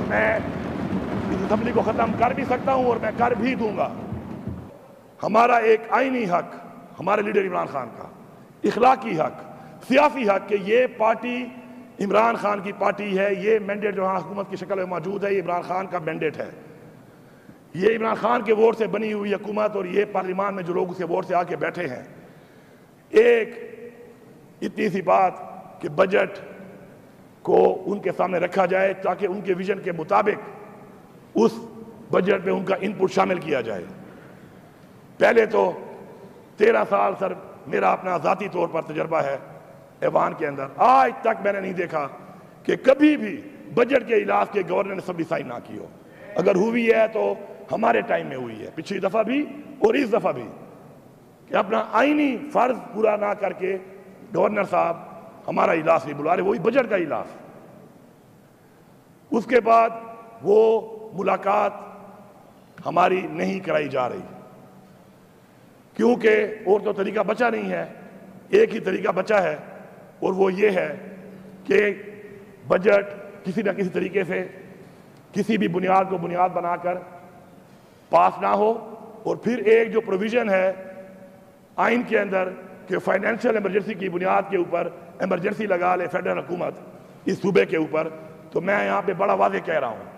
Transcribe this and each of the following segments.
تو میں اس اسمبلی کو ختم کر بھی سکتا ہوں اور میں کر بھی دوں گا۔ ہمارا ایک آئینی حق ہمارے لیڈر عمران خان کا، اخلاقی حق، سیاسی حق کہ یہ پارٹی عمران خان کی پارٹی ہے، یہ مینڈیٹ جو ہاں حکومت کی شکل میں موجود ہے یہ عمران خان کا مینڈیٹ ہے، یہ عمران خان کے ووٹ سے بنی ہوئی حکومت، اور یہ پارلیمان میں جو لوگ اسے ووٹ سے آ کے بیٹھے ہیں۔ ایک اتنی سی بات کہ بجٹ کو ان کے سامنے رکھا جائے تاکہ ان کے ویژن کے مطابق اس بجٹ میں ان کا ان پٹ شامل کیا جائے۔ پہلے تو 13 سال سر میرا اپنا ذاتی طور پر تجربہ ہے ایوان کے اندر، آج تک میں نے نہیں دیکھا کہ کبھی بھی بجٹ کے اجلاس کے گورنر نے سبھی سائن نہ کی ہو، اگر ہوئی ہے تو ہمارے ٹائم میں ہوئی ہے، پچھلی دفعہ بھی اور اس دفعہ بھی، کہ اپنا آئینی فرض پورا نہ کر کے گورنر صاحب ہمارا اجلاس نہیں بلا رہے، وہی بجٹ کا اجلاس۔ اس کے بعد وہ ملاقات ہماری نہیں کرائی جا رہی کیونکہ اور تو طریقہ بچا نہیں ہے، ایک ہی طریقہ بچا ہے، اور وہ یہ ہے کہ بجٹ کسی نہ کسی طریقے سے کسی بھی بنیاد کو بنیاد بنا کر پاس نہ ہو، اور پھر ایک جو پروویژن ہے آئین کے اندر کہ فائنینشیل ایمرجنسی کی بنیاد کے اوپر ایمرجنسی لگا لے فیڈرل حکومت اس صوبے کے اوپر، تو میں یہاں پہ بڑا واضح کہہ رہا ہوں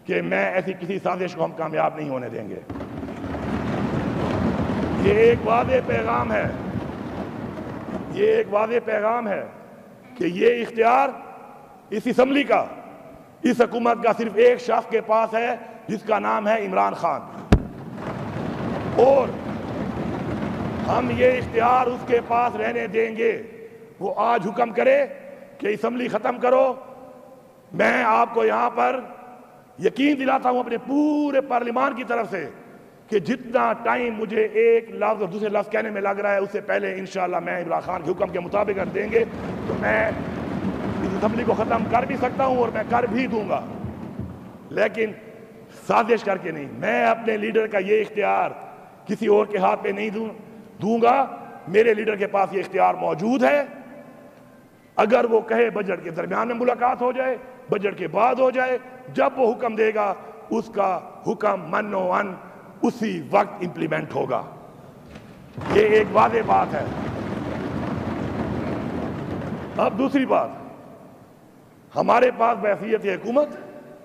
کہ میں ایسی کسی سازش کو ہم کامیاب نہیں ہونے دیں گے۔ یہ ایک واضح پیغام ہے، یہ ایک واضح پیغام ہے کہ یہ اختیار اس اسمبلی کا، اس حکومت کا صرف ایک شخص کے پاس ہے جس کا نام ہے عمران خان، اور ہم یہ اختیار اس کے پاس رہنے دیں گے۔ وہ آج حکم کرے کہ اسمبلی ختم کرو، میں آپ کو یہاں پر یقین دلاتا ہوں اپنے پورے پارلیمان کی طرف سے کہ جتنا ٹائم مجھے ایک لفظ اور دوسرے لفظ کہنے میں لگ رہا ہے اس سے پہلے انشاءاللہ میں عمران خان کے حکم کے مطابق اگر دیں گے تو میں اس اسمبلی کو ختم کر بھی سکتا ہوں اور میں کر بھی دوں گا، لیکن سازش کر کے نہیں۔ میں اپنے لیڈر کا یہ اختیار کسی اور کے ہاتھ پہ نہیں دوں گا، میرے لیڈر کے پاس یہ اختیار موجود ہے۔ اگر وہ کہے بجٹ کے درمیان میں ملاقات ہو جائے، بجٹ کے بعد ہو جائے، جب وہ حکم دے گا اس کا حکم من و ان اسی وقت امپلیمنٹ ہوگا۔ یہ ایک واضح بات ہے۔ اب دوسری بات، ہمارے پاس بحیثیت حکومت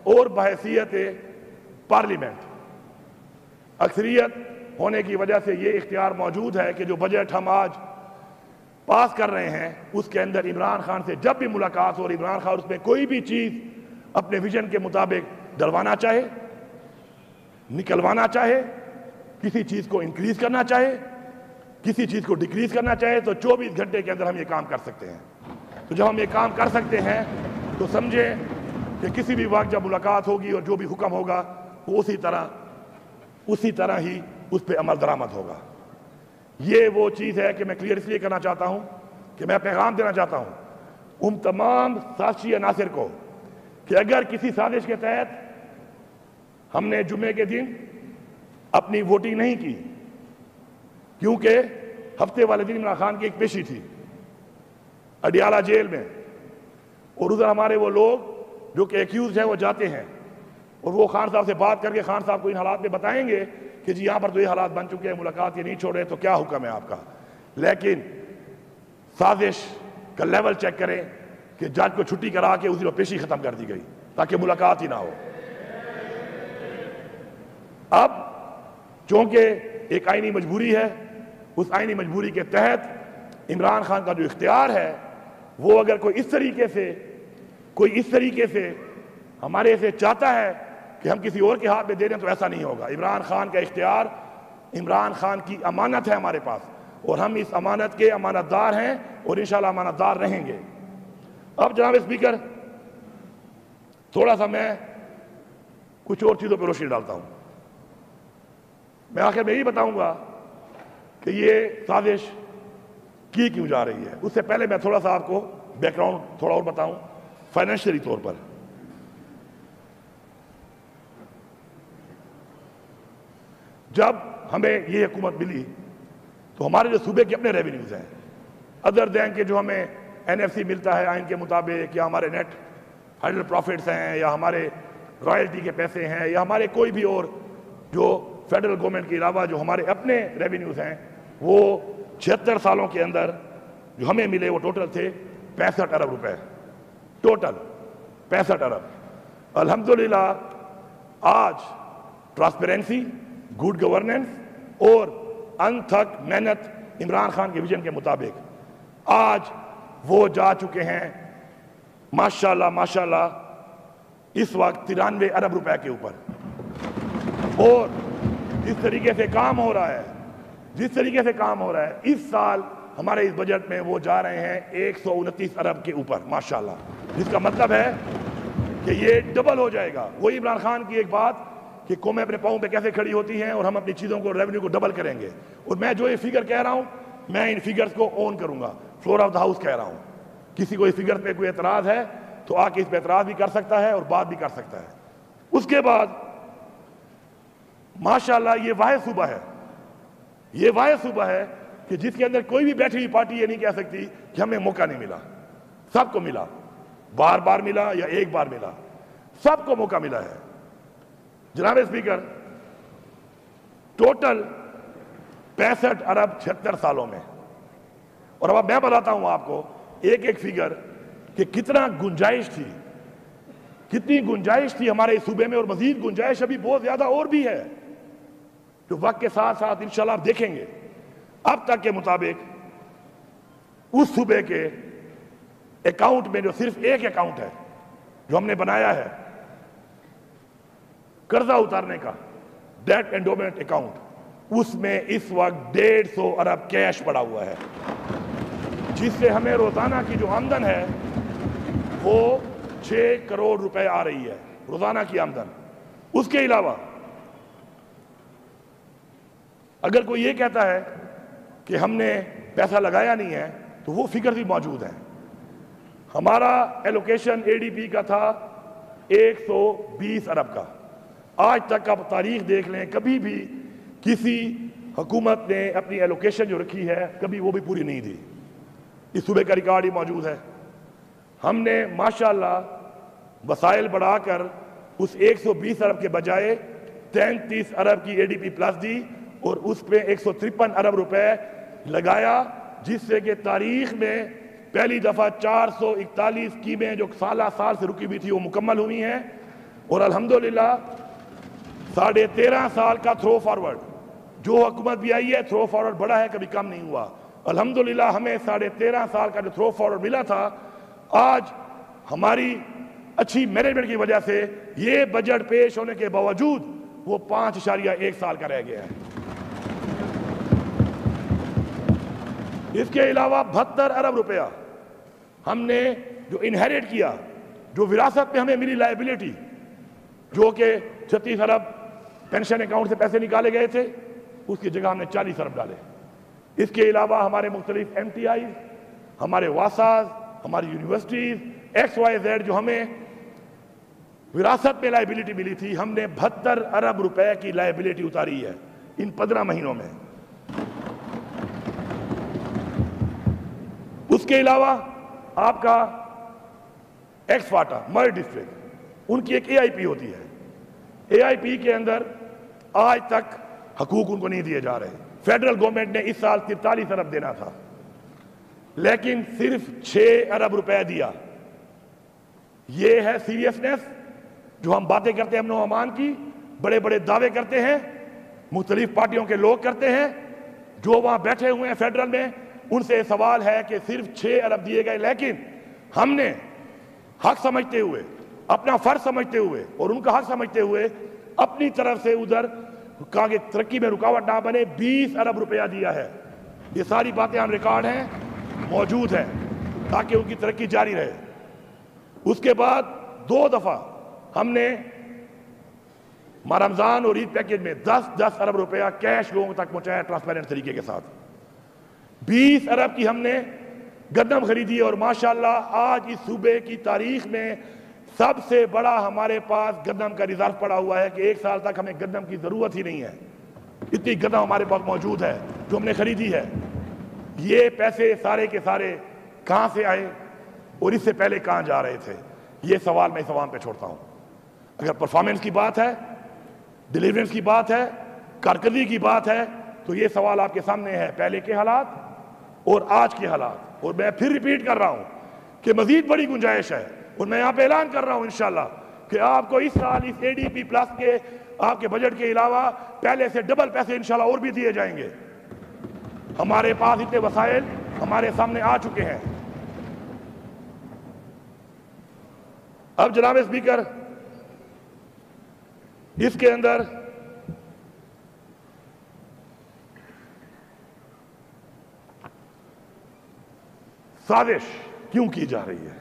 اور بحیثیت پارلیمنٹ اکثریت ہونے کی وجہ سے یہ اختیار موجود ہے کہ جو بجٹ ہم آج پاس کر رہے ہیں اس کے اندر عمران خان سے جب بھی ملاقات ہو اور عمران خان اس میں کوئی بھی چیز اپنے ویژن کے مطابق ڈلوانا چاہے، نکلوانا چاہے، کسی چیز کو انکریز کرنا چاہے، کسی چیز کو ڈیکریز کرنا چاہے، تو 24 گھنٹے کے اندر ہم یہ کام کر سکتے ہیں۔ تو جب ہم یہ کام کر سکتے ہیں تو سمجھیں کہ کسی بھی وقت جب ملاقات ہوگی اور جو بھی حکم ہوگا وہ اسی طرح ہی اس پہ عمل درآمد ہوگا۔ یہ وہ چیز ہے کہ میں کلیئر اس لیے کرنا چاہتا ہوں کہ میں پیغام دینا چاہتا ہوں ان تمام سازشی عناصر کو کہ اگر کسی سازش کے تحت ہم نے جمعے کے دن اپنی ووٹنگ نہیں کی کیونکہ ہفتے والے دن عمران خان کی ایک پیشی تھی اڈیالہ جیل میں، اور ادھر ہمارے وہ لوگ جو کہ ایکیوزڈ ہیں وہ جاتے ہیں اور وہ خان صاحب سے بات کر کے خان صاحب کو ان حالات میں بتائیں گے کہ جی یہاں پر تو یہ حالات بن چکے ہیں، ملاقات یہ نہیں چھوڑے، تو کیا حکم ہے آپ کا۔ لیکن سازش کا لیول چیک کریں کہ جج کو چھٹی کرا کے اسی وقت پیشی ختم کر دی گئی تاکہ ملاقات ہی نہ ہو۔ اب چونکہ ایک آئینی مجبوری ہے، اس آئینی مجبوری کے تحت عمران خان کا جو اختیار ہے وہ اگر کوئی اس طریقے سے ہمارے سے چاہتا ہے کہ ہم کسی اور کے ہاتھ میں دے دیں تو ایسا نہیں ہوگا۔ عمران خان کا اختیار عمران خان کی امانت ہے ہمارے پاس، اور ہم اس امانت کے امانت دار ہیں اور انشاءاللہ امانت دار رہیں گے۔ اب جناب اسپیکر تھوڑا سا میں کچھ اور چیزوں پہ روشنی ڈالتا ہوں۔ میں آخر میں یہی بتاؤں گا کہ یہ سازش کی کیوں جا رہی ہے۔ اس سے پہلے میں تھوڑا سا آپ کو بیک گراؤنڈ تھوڑا اور بتاؤں فائنینشلی طور پر۔ جب ہمیں یہ حکومت ملی تو ہمارے جو صوبے کے اپنے ریونیوز ہیں ادر دین کے جو ہمیں این ایف سی ملتا ہے آئین کے مطابق، یا ہمارے نیٹ ہائیڈل پروفٹس ہیں، یا ہمارے رائلٹی کے پیسے ہیں یا ہمارے کوئی بھی اور جو فیڈرل گورنمنٹ کے علاوہ جو ہمارے اپنے ریونیوز ہیں، وہ 76 سالوں کے اندر جو ہمیں ملے وہ ٹوٹل تھے 65 ارب روپے، ٹوٹل 65 ارب۔ الحمدللہ آج ٹرانسپیرنسی، گڈ گورننس اور انتھک محنت عمران خان کے ویژن کے مطابق آج وہ جا چکے ہیں ماشاءاللہ ماشاءاللہ اس وقت 93 ارب روپے کے اوپر۔ اور جس طریقے سے کام ہو رہا ہے اس سال ہمارے اس بجٹ میں وہ جا رہے ہیں 129 ارب کے اوپر ماشاءاللہ، جس کا مطلب ہے کہ یہ ڈبل ہو جائے گا۔ وہی عمران خان کی ایک بات کہ قومیں اپنے پاؤں پہ کیسے کھڑی ہوتی ہیں، اور ہم اپنی چیزوں کو، ریونیو کو ڈبل کریں گے۔ اور میں جو یہ فگر کہہ رہا ہوں میں ان فگرز کو اون کروں گا، فلور آف دا ہاؤس کہہ رہا ہوں۔ کسی کو اس فگر پہ کوئی اعتراض ہے تو آ کے اس پہ اعتراض بھی کر سکتا ہے اور بات بھی کر سکتا ہے۔ اس کے بعد ماشاءاللہ یہ واحد صوبہ ہے کہ جس کے اندر کوئی بھی بیٹھی ہوئی پارٹی یہ نہیں کہہ سکتی کہ ہمیں موقع نہیں ملا۔ سب کو ملا، بار بار ملا یا ایک بار ملا، سب کو موقع ملا ہے۔ جناب اسپیکر، ٹوٹل 65 ارب 76 سالوں میں، اور اب میں بتاتا ہوں آپ کو ایک ایک فگر کہ کتنا گنجائش تھی، کتنی گنجائش تھی ہمارے صوبے میں، اور مزید گنجائش ابھی بہت زیادہ اور بھی ہے جو وقت کے ساتھ ساتھ انشاءاللہ آپ دیکھیں گے۔ اب تک کے مطابق اس صوبے کے اکاؤنٹ میں جو صرف ایک اکاؤنٹ ہے جو ہم نے بنایا ہے قرضہ اتارنے کا، ڈیٹ انڈومنٹ اکاؤنٹ، اس میں اس وقت 150 ارب کیش پڑا ہوا ہے، جس سے ہمیں روزانہ کی جو آمدن ہے وہ 6 کروڑ روپے آ رہی ہے، روزانہ کی آمدن۔ اس کے علاوہ اگر کوئی یہ کہتا ہے کہ ہم نے پیسہ لگایا نہیں ہے تو وہ فگر بھی موجود ہیں۔ ہمارا ایلوکیشن اے ڈی پی کا تھا 120 ارب کا۔ آج تک آپ تاریخ دیکھ لیں، کبھی بھی کسی حکومت نے اپنی ایلوکیشن جو رکھی ہے کبھی وہ بھی پوری نہیں دی۔ اس صوبے کا ریکارڈ ہی موجود ہے۔ ہم نے ماشاءاللہ وسائل بڑھا کر اس 120 ارب کے بجائے 33 ارب کی اے ڈی پی پلس دی اور اس پہ 153 ارب روپے لگایا، جس سے کہ تاریخ میں پہلی دفعہ 441 اسکیمیں جو سال سے رکی ہوئی تھی وہ مکمل ہوئی ہیں۔ اور الحمدللہ 13.5 سال کا تھرو فارورڈ جو حکومت بھی آئی ہے، تھرو فارورڈ بڑا ہے، کبھی کم نہیں ہوا۔ الحمدللہ ہمیں 13.5 سال کا جو تھرو فارورڈ ملا تھا، آج ہماری اچھی مینجمنٹ کی وجہ سے یہ بجٹ پیش ہونے کے باوجود وہ 5.1 سال کا رہ گیا ہے۔ اس کے علاوہ 72 ارب روپیہ ہم نے جو انہیریٹ کیا، جو وراثت میں ہمیں ملی لائبلٹی، جو کہ 36 ارب پینشن اکاؤنٹ سے پیسے نکالے گئے تھے، اس کی جگہ ہم نے 40 ارب ڈالے۔ اس کے علاوہ ہمارے مختلف ایم ٹی آئی، ہمارے واساز، ہماری یونیورسٹیز، ایکس وائی زیڈ جو ہمیں وراثت میں لائبلٹی ملی تھی، ہم نے 72 ارب روپے کی لائبلٹی اتاری ہے ان 15 مہینوں میں۔ اس کے علاوہ آپ کا ایکس فاٹا مر ڈسٹرکٹ، ان کی ایک اے آئی پی ہوتی ہے، اے آئی پی کے اندر آج تک حقوق ان کو نہیں دیے جا رہے۔ فیڈرل گورنمنٹ نے اس سال 43 ارب دینا تھا لیکن صرف 6 ارب روپے دیا۔ یہ ہے سیریسنس جو ہم باتیں کرتے ہیں امن و امان کی، بڑے بڑے دعوے کرتے ہیں، مختلف پارٹیوں کے لوگ کرتے ہیں، جو وہاں بیٹھے ہوئے ہیں فیڈرل میں، ان سے سوال ہے کہ صرف 6 ارب دیے گئے، لیکن ہم نے حق سمجھتے ہوئے، اپنا فرض سمجھتے ہوئے اور ان کا حق سمجھتے ہوئے اپنی طرف سے ادھر کہا کہ ترقی میں رکاوٹ نہ بنے، 20 ارب روپیہ دیا ہے۔ یہ ساری باتیں ہم ریکارڈ ہیں، موجود ہیں، تاکہ ان کی ترقی جاری رہے۔ اس کے بعد 2 دفعہ ہم نے رمضان اور عید پیکج میں 10 ارب روپیہ کیش لوگوں تک پہنچایا ٹرانسپیرنٹ طریقے کے ساتھ۔ 20 ارب کی ہم نے گندم خریدی، اور ماشاءاللہ آج اس صوبے کی تاریخ میں سب سے بڑا ہمارے پاس گندم کا ریزرو پڑا ہوا ہے کہ 1 سال تک ہمیں گندم کی ضرورت ہی نہیں ہے، اتنی گندم ہمارے پاس موجود ہے جو ہم نے خریدی ہے۔ یہ پیسے سارے کے سارے کہاں سے آئے اور اس سے پہلے کہاں جا رہے تھے، یہ سوال میں اس عوام پہ چھوڑتا ہوں۔ اگر پرفارمنس کی بات ہے، ڈیلیورنس کی بات ہے، کارکردگی کی بات ہے، تو یہ سوال آپ کے سامنے ہے، پہلے کے حالات اور آج کے حالات. اور میں پھر ریپیٹ کر رہا ہوں کہ مزید بڑی گنجائش ہے، اور میں یہاں پہ اعلان کر رہا ہوں انشاءاللہ کہ آپ کو اس سال اس ADP پلس کے آپ کے بجٹ کے علاوہ پہلے سے ڈبل پیسے انشاءاللہ اور بھی دیے جائیں گے. ہمارے پاس اتنے وسائل ہمارے سامنے آ چکے ہیں. اب جناب اسپیکر، اس کے اندر سازش کیوں کی جا رہی ہے؟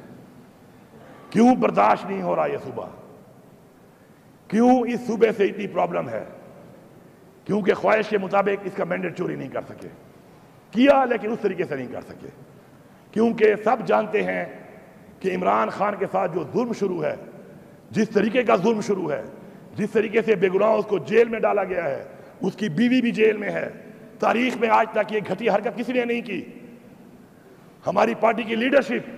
کیوں برداشت نہیں ہو رہا یہ صوبہ؟ کیوں اس صوبے سے اتنی پرابلم ہے؟ کیونکہ خواہش کے مطابق اس کا مینڈیٹ چوری نہیں کر سکے. کیا لیکن اس طریقے سے نہیں کر سکے، کیونکہ سب جانتے ہیں کہ عمران خان کے ساتھ جو ظلم شروع ہے، جس طریقے کا ظلم شروع ہے، جس طریقے سے بے گناہ اس کو جیل میں ڈالا گیا ہے، اس کی بیوی بھی جیل میں ہے. تاریخ میں آج تک یہ گھٹیا حرکت کسی نے نہیں کی. ہماری پارٹی کی لیڈرشپ،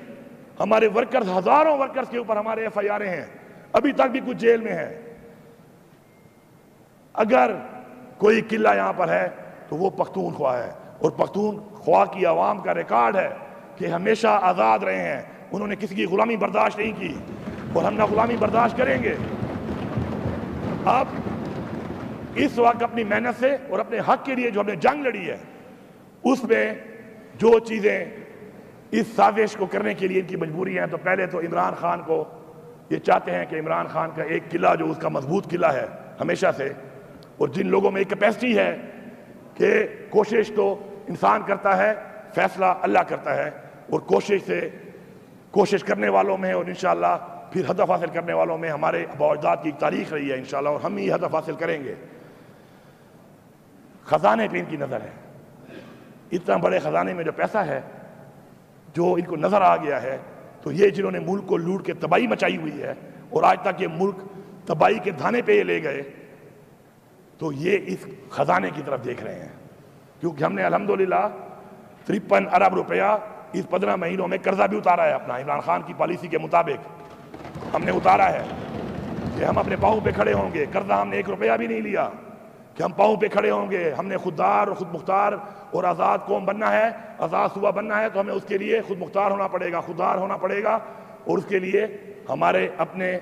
ہمارے ورکرز، ہزاروں ورکرز کے اوپر ہمارے FIR ہیں، ابھی تک بھی کچھ جیل میں ہیں. اگر کوئی قلعہ یہاں پر ہے تو وہ پختونخوا ہے، اور پختونخوا کی عوام کا ریکارڈ ہے کہ ہمیشہ آزاد رہے ہیں. انہوں نے کسی کی غلامی برداشت نہیں کی، اور ہم نہ غلامی برداشت کریں گے. اب اس وقت اپنی محنت سے اور اپنے حق کے لیے جو ہم نے جنگ لڑی ہے، اس میں جو چیزیں اس سازش کو کرنے کے لیے ان کی مجبوری ہیں، تو پہلے تو عمران خان کو یہ چاہتے ہیں کہ عمران خان کا ایک قلعہ جو اس کا مضبوط قلعہ ہے ہمیشہ سے، اور جن لوگوں میں ایک کیپیسٹی ہے کہ کوشش تو انسان کرتا ہے، فیصلہ اللہ کرتا ہے، اور کوشش کرنے والوں میں اور انشاءاللہ پھر ہدف حاصل کرنے والوں میں ہمارے آباء و اجداد کی تاریخ رہی ہے انشاءاللہ، اور ہم ہی ہدف حاصل کریں گے. خزانے پہ ان کی نظر ہے. اتنا بڑے خزانے میں جو پیسہ ہے، جو ان کو نظر آ گیا ہے، تو یہ جنہوں نے ملک کو لوٹ کے تباہی مچائی ہوئی ہے، اور آج تک یہ ملک تباہی کے دھانے پہ یہ لے گئے، تو یہ اس خزانے کی طرف دیکھ رہے ہیں. کیونکہ ہم نے الحمدللہ 53 ارب روپیہ اس 15 مہینوں میں قرضہ بھی اتارا ہے اپنا. عمران خان کی پالیسی کے مطابق ہم نے اتارا ہے کہ ہم اپنے پاؤں پہ کھڑے ہوں گے. قرضہ ہم نے 1 روپیہ بھی نہیں لیا کہ ہم پاؤں پہ کھڑے ہوں گے. ہم نے خوددار اور خود مختار اور آزاد قوم بننا ہے، آزاد صوبہ بننا ہے، تو ہمیں اس کے لیے خود مختار ہونا پڑے گا، خوددار ہونا پڑے گا. اور اس کے لیے ہمارے اپنے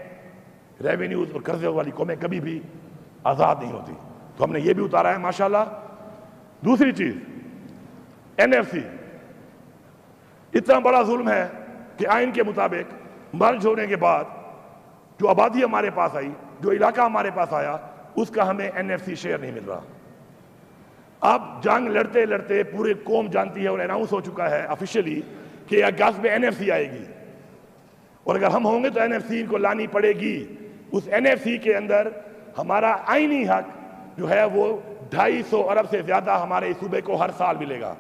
ریونیوز اور قرضے والی قومیں کبھی بھی آزاد نہیں ہوتی. تو ہم نے یہ بھی اتارا ہے ماشاءاللہ. دوسری چیز NFC، اتنا بڑا ظلم ہے کہ آئین کے مطابق مرج ہونے کے بعد جو آبادی ہمارے پاس آئی، جو علاقہ ہمارے پاس آیا، اس کا ہمیں NFC شیئر نہیں مل رہا. اب جنگ لڑتے لڑتے پورے قوم جانتی ہے اور اناؤنس ہو چکا ہے آفیشلی کہ اگست میں NFC آئے گی، اور اگر ہم ہوں گے تو NFC ان کو لانی پڑے گی. اس NFC کے اندر ہمارا آئینی حق جو ہے وہ 250 ارب سے زیادہ ہمارے صوبے کو ہر سال ملے گا.